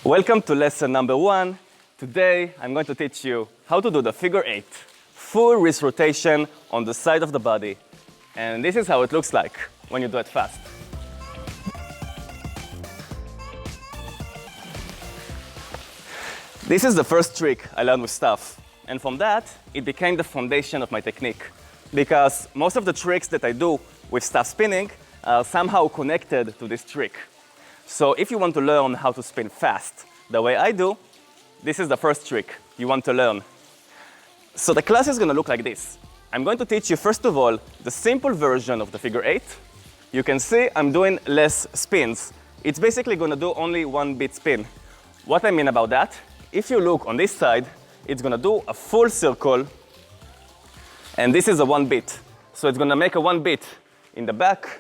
Welcome to lesson number 1. Today, I'm going to teach you how to do the figure 8, full wrist rotation on the side of the body. And this is how it looks like when you do it fast. This is the first trick I learned with staff. And from that, it became the foundation of my technique. Because most of the tricks that I do with staff spinning are somehow connected to this trick. So if you want to learn how to spin fast the way I do, this is the first trick you want to learn. So the class is going to look like this. I'm going to teach you, first of all, the simple version of the figure 8. You can see I'm doing less spins. It's basically going to do only one beat spin. What I mean about that, if you look on this side, it's going to do a full circle, and this is a one beat. So it's going to make a one beat in the back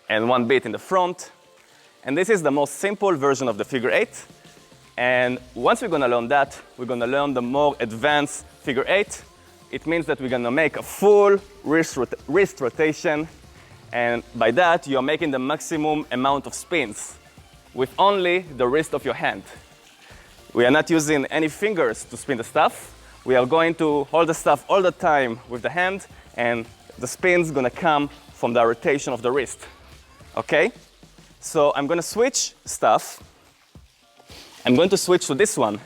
and one beat in the front. And this is the most simple version of the figure 8. And once we're going to learn that, we're going to learn the more advanced figure 8. It means that we're going to make a full wrist rotation. And by that, you're making the maximum amount of spins with only the wrist of your hand. We are not using any fingers to spin the staff. We are going to hold the staff all the time with the hand, and the spin's going to come from the rotation of the wrist. Okay? So I'm going to switch staff. I'm going to switch to this one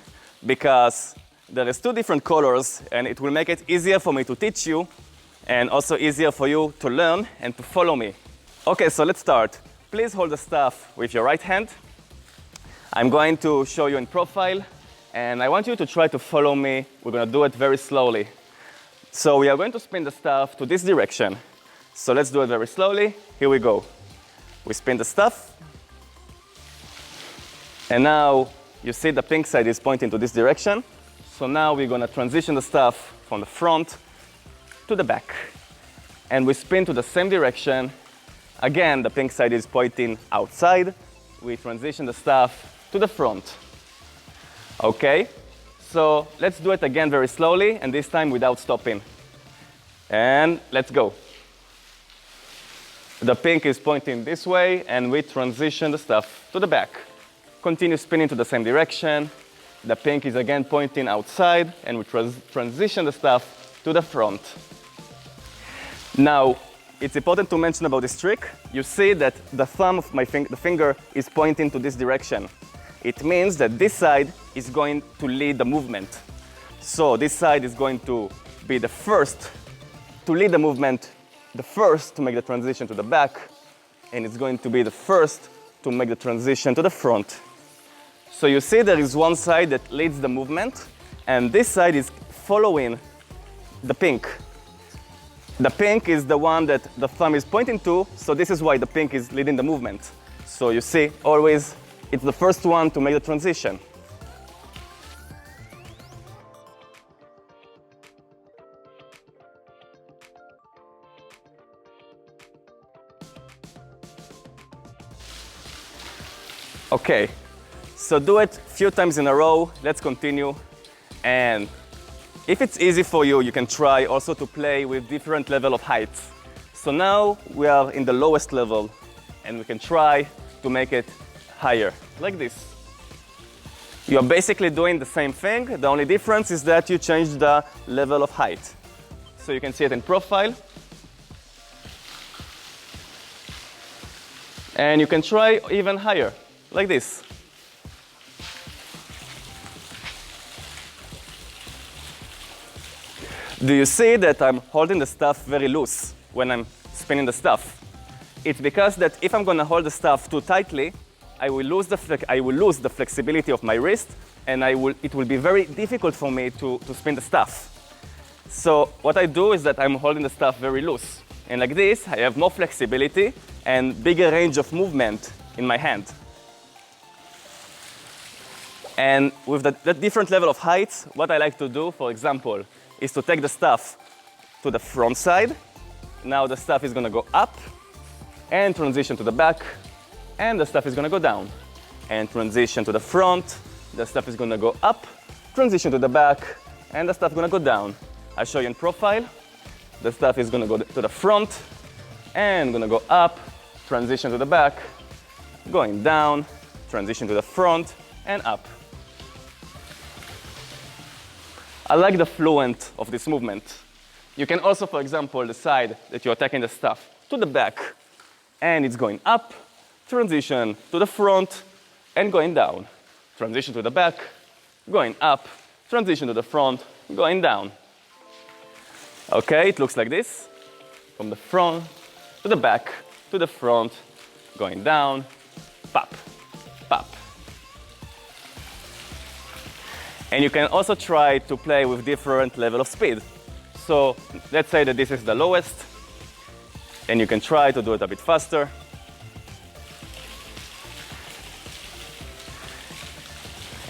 because there is 2 different colors, and it will make it easier for me to teach you and also easier for you to learn and to follow me. Okay, so let's start. Please hold the staff with your right hand. I'm going to show you in profile, and I want you to try to follow me. We're going to do it very slowly. So we are going to spin the staff to this direction. So let's do it very slowly. Here we go. We spin the staff. And now you see the pink side is pointing to this direction. So now we're going to transition the staff from the front to the back. And we spin to the same direction. Again, the pink side is pointing outside. We transition the staff to the front. Okay? So let's do it again very slowly, and this time without stopping. And let's go. The pink is pointing this way, and we transition the staff to the back. Continue spinning to the same direction. The pink is again pointing outside, and we transition the staff to the front. Now, it's important to mention about this trick. You see that the thumb of the finger is pointing to this direction. It means that this side is going to lead the movement. So this side is going to be the first to lead the movement, the first to make the transition to the back, and it's going to be the first to make the transition to the front. So you see there is one side that leads the movement, and this side is following the pink. The pink is the one that the thumb is pointing to, so this is why the pink is leading the movement. So you see, always, it's the first one to make the transition. Okay, so do it a few times in a row. Let's continue. And if it's easy for you, you can try also to play with different level of heights. So now we are in the lowest level, and we can try to make it higher, like this. You are basically doing the same thing. The only difference is that you change the level of height. So you can see it in profile. And you can try even higher, like this. Do you see that I'm holding the staff very loose when I'm spinning the staff? It's because that if I'm going to hold the staff too tightly, I will lose the flexibility of my wrist, and it will be very difficult for me to spin the staff. So what I do is that I'm holding the staff very loose. And like this, I have more flexibility and bigger range of movement in my hand. And with that different level of heights, what I like to do, for example, is to take the staff to the front side. Now the staff is going to go up and transition to the back, and the staff is going to go down. And transition to the front, the staff is going to go up, transition to the back, and the staff is going to go down. I'll show you in profile. The staff is going to go to the front, and going to go up, transition to the back, going down, transition to the front, and up. I like the fluent of this movement. You can also, for example, decide that you're taking the stuff to the back and it's going up, transition to the front and going down. Transition to the back, going up, transition to the front, going down. Okay, it looks like this. From the front to the back to the front, going down, pop, pop. And you can also try to play with different level of speed. So let's say that this is the lowest, and you can try to do it a bit faster.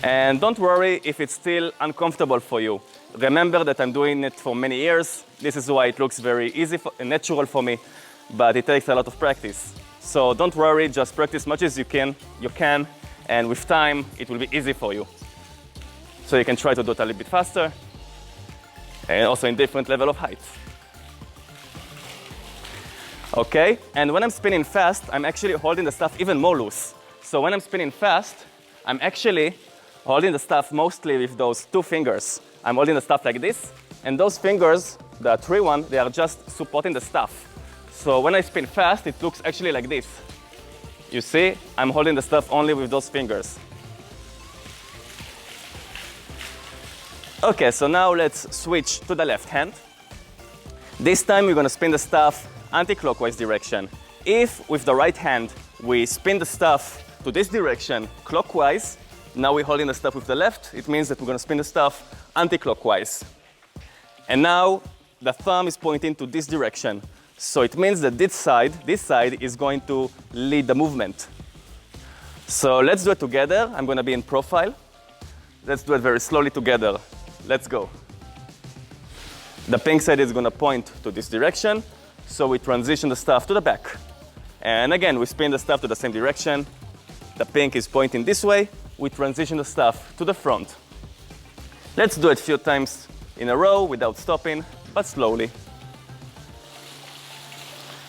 And don't worry if it's still uncomfortable for you. Remember that I'm doing it for many years. This is why it looks very easy and natural for me, but it takes a lot of practice. So don't worry, just practice as much as you can, and with time, it will be easy for you. So you can try to do it a little bit faster, and also in different level of heights. Okay, and when I'm spinning fast, I'm actually holding the stuff even more loose. So when I'm spinning fast, I'm actually holding the stuff mostly with those two fingers. I'm holding the stuff like this, and those fingers, the three ones, they are just supporting the stuff. So when I spin fast, it looks actually like this. You see, I'm holding the stuff only with those fingers. Okay, so now let's switch to the left hand. This time we're gonna spin the stuff anti-clockwise direction. If with the right hand we spin the stuff to this direction clockwise, now we're holding the stuff with the left, it means that we're gonna spin the stuff anti-clockwise. And now the thumb is pointing to this direction. So it means that this side is going to lead the movement. So let's do it together. I'm gonna be in profile. Let's do it very slowly together. Let's go. The pink side is gonna point to this direction. So we transition the stuff to the back. And again, we spin the stuff to the same direction. The pink is pointing this way. We transition the stuff to the front. Let's do it a few times in a row without stopping, but slowly.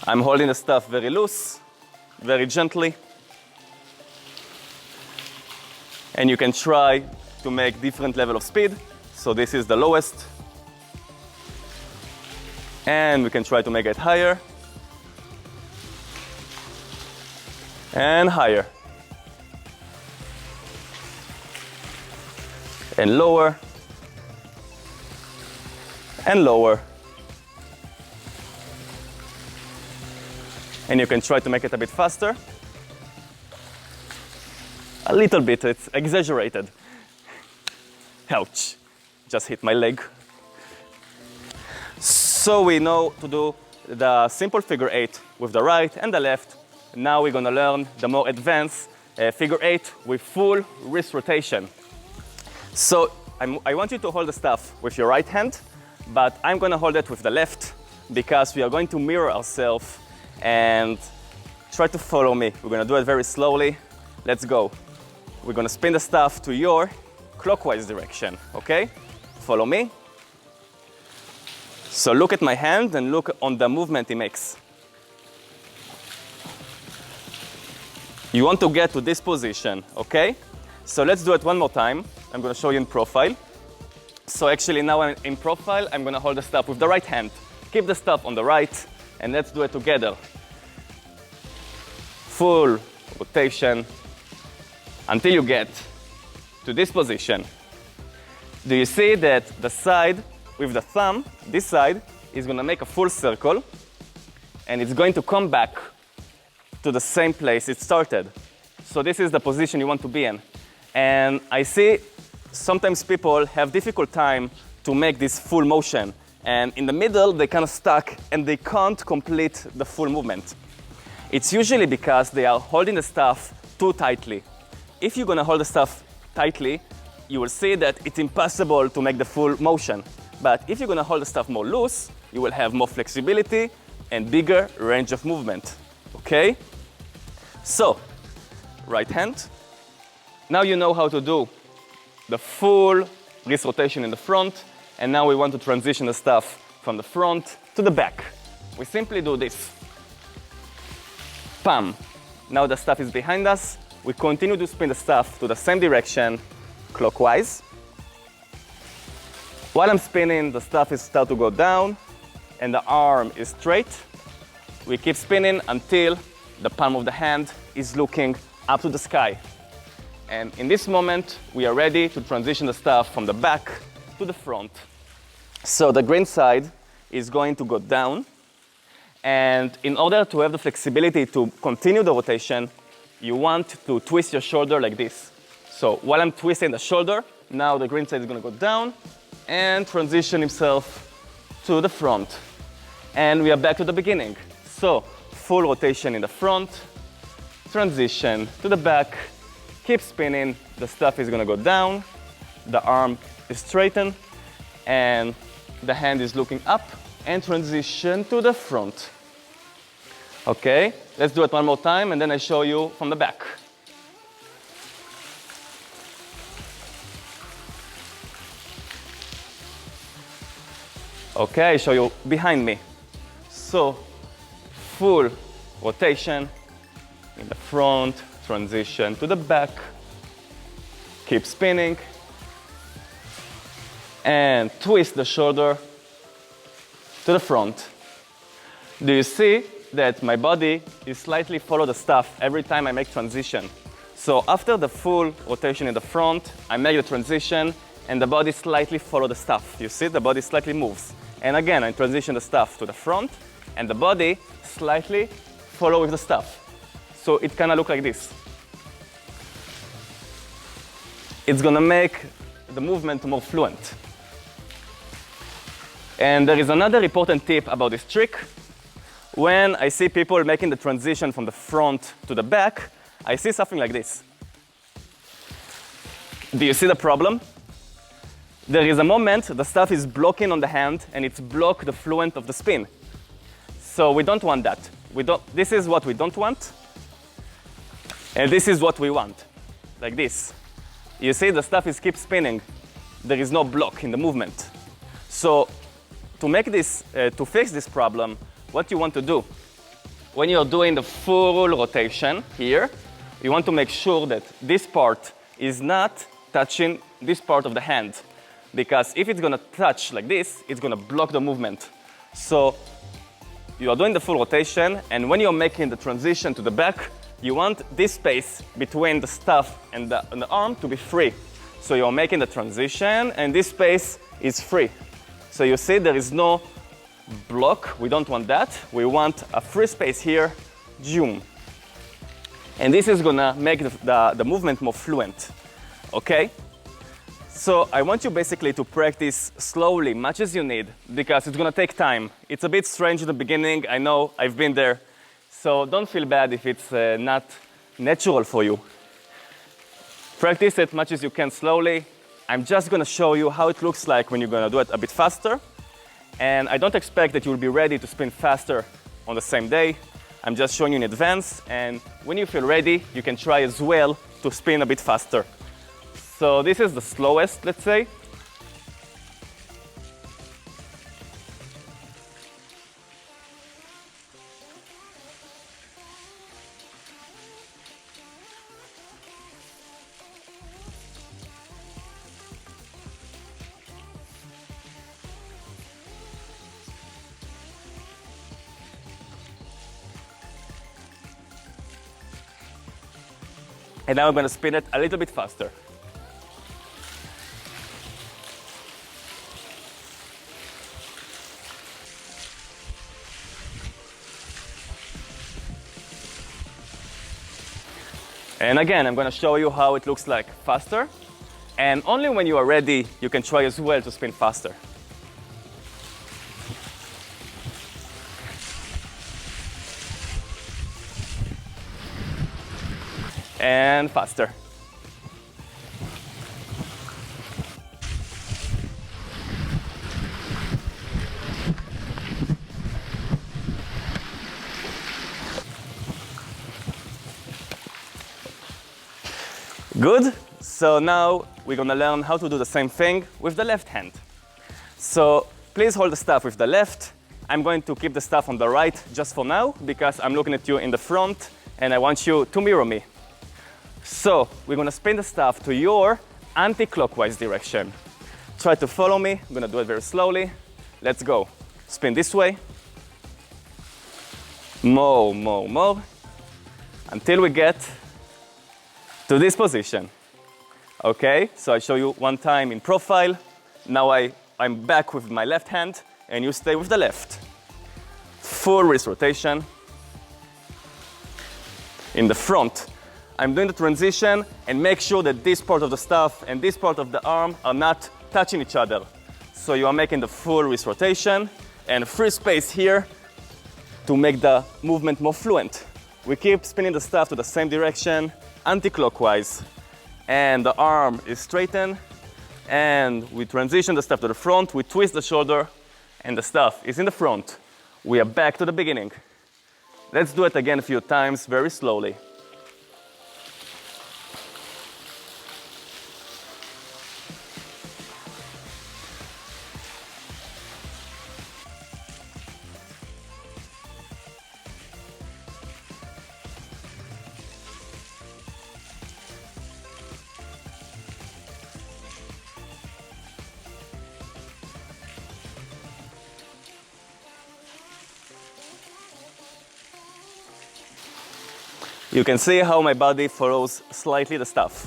I'm holding the stuff very loose, very gently. And you can try to make different level of speed. So this is the lowest. And we can try to make it higher. And higher. And lower. And lower. And you can try to make it a bit faster. A little bit, it's exaggerated. Ouch, just hit my leg. So we know to do the simple figure eight with the right and the left. Now we're gonna learn the more advanced figure eight with full wrist rotation. So I want you to hold the stuff with your right hand, but I'm gonna hold it with the left because we are going to mirror ourselves and try to follow me. We're gonna do it very slowly. Let's go. We're gonna spin the stuff to your clockwise direction, okay? Follow me. So look at my hand and look on the movement it makes. You want to get to this position, okay? So let's do it one more time. I'm gonna show you in profile. So actually now I'm in profile, I'm gonna hold the stuff with the right hand. Keep the stuff on the right, and let's do it together. Full rotation until you get to this position. Do you see that the side with the thumb, this side, is gonna make a full circle, and it's going to come back to the same place it started. So this is the position you want to be in. And I see sometimes people have difficult time to make this full motion. And in the middle, they kind of stuck and they can't complete the full movement. It's usually because they are holding the stuff too tightly. If you're gonna hold the stuff tightly, you will see that it's impossible to make the full motion. But if you're gonna hold the stuff more loose, you will have more flexibility and bigger range of movement, okay? So, right hand. Now you know how to do the full wrist rotation in the front, and now we want to transition the stuff from the front to the back. We simply do this. Pam. Now the stuff is behind us, we continue to spin the stuff to the same direction, clockwise. While I'm spinning, the stuff is start to go down, and the arm is straight. We keep spinning until the palm of the hand is looking up to the sky. And in this moment, we are ready to transition the stuff from the back to the front. So the green side is going to go down. And in order to have the flexibility to continue the rotation, you want to twist your shoulder like this. So while I'm twisting the shoulder, now the green side is going to go down and transition himself to the front. And we are back to the beginning. So full rotation in the front, transition to the back, keep spinning, the stuff is gonna go down, the arm is straightened, and the hand is looking up, and transition to the front. Okay, let's do it one more time, and then I show you from the back. Okay, I show you behind me. So, full rotation in the front, transition to the back, keep spinning, and twist the shoulder to the front. Do you see that my body is slightly follow the stuff every time I make transition? So after the full rotation in the front, I make the transition, and the body slightly follow the stuff. You see, the body slightly moves. And again, I transition the stuff to the front, and the body slightly follow with the stuff. So it kind of look like this. It's gonna make the movement more fluent. And there is another important tip about this trick. When I see people making the transition from the front to the back, I see something like this. Do you see the problem? There is a moment the stuff is blocking on the hand and it's block the fluent of the spin. So we don't want that. This is what we don't want. And this is what we want, like this. You see the stuff is keep spinning. There is no block in the movement. So to make this, to fix this problem, what you want to do, when you're doing the full rotation here, you want to make sure that this part is not touching this part of the hand. Because if it's gonna touch like this, it's gonna block the movement. So you are doing the full rotation, and when you're making the transition to the back, you want this space between the stuff and the arm to be free. So you're making the transition, and this space is free. So you see there is no block. We don't want that. We want a free space here, zoom. And this is gonna make the movement more fluent, okay? So I want you basically to practice slowly, much as you need, because it's gonna take time. It's a bit strange in the beginning, I know, I've been there. So don't feel bad if it's not natural for you. Practice it much as you can slowly. I'm just gonna show you how it looks like when you're gonna do it a bit faster. And I don't expect that you'll be ready to spin faster on the same day. I'm just showing you in advance, and when you feel ready, you can try as well to spin a bit faster. So this is the slowest, let's say. And now I'm going to spin it a little bit faster. And again, I'm going to show you how it looks like faster. And only when you are ready, you can try as well to spin faster. And faster. Good. So now we're going to learn how to do the same thing with the left hand. So please hold the stuff with the left. I'm going to keep the stuff on the right just for now because I'm looking at you in the front and I want you to mirror me. So we're gonna spin the stuff to your anti-clockwise direction. Try to follow me. I'm gonna do it very slowly. Let's go. Spin this way. More, until we get to this position. Okay, so I show you one time in profile. Now I'm back with my left hand, and you stay with the left. Full wrist rotation. In the front, I'm doing the transition and make sure that this part of the stuff and this part of the arm are not touching each other. So you are making the full wrist rotation and free space here to make the movement more fluent. We keep spinning the stuff to the same direction, anti-clockwise, and the arm is straightened, and we transition the stuff to the front, we twist the shoulder, and the stuff is in the front. We are back to the beginning. Let's do it again a few times, very slowly. You can see how my body follows slightly the stuff.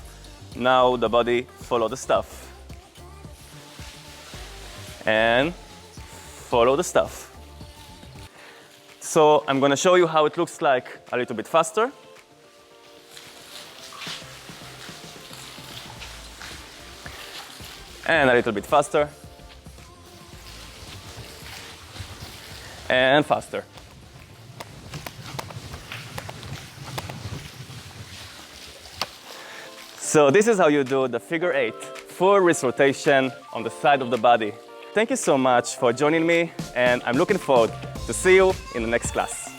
Now the body follows the stuff. And follow the stuff. So I'm going to show you how it looks like a little bit faster. And a little bit faster. And faster. So this is how you do the figure 8, full wrist rotation on the side of the body. Thank you so much for joining me, and I'm looking forward to see you in the next class.